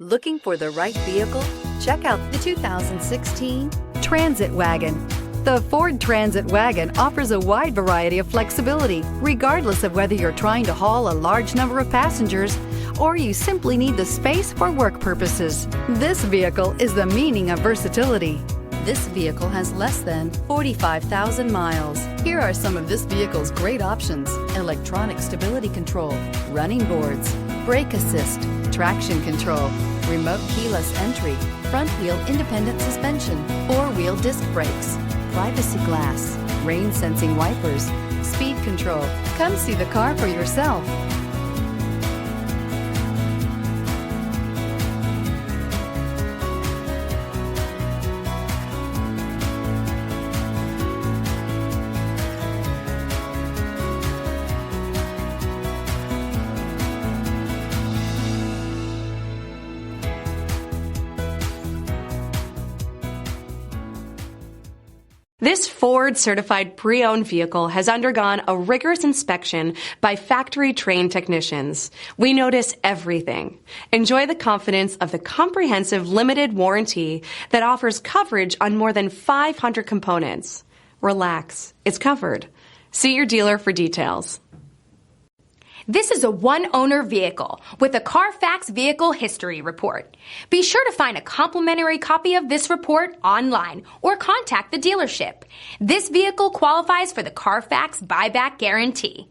Looking for the right vehicle? Check out the 2016 Transit Wagon. The Ford Transit Wagon offers a wide variety of flexibility, regardless of whether you're trying to haul a large number of passengers or you simply need the space for work purposes. This vehicle is the meaning of versatility. This vehicle has less than 45,000 miles. Here are some of this vehicle's great options: electronic stability control, running boards, brake assist, traction control, remote keyless entry, front wheel independent suspension, four-wheel disc brakes, privacy glass, rain sensing wipers, speed control. Come see the car for yourself. This Ford-certified pre-owned vehicle has undergone a rigorous inspection by factory-trained technicians. We notice everything. Enjoy the confidence of the comprehensive limited warranty that offers coverage on more than 500 components. Relax, it's covered. See your dealer for details. This is a one-owner vehicle with a Carfax Vehicle History Report. Be sure to find a complimentary copy of this report online or contact the dealership. This vehicle qualifies for the Carfax Buyback Guarantee.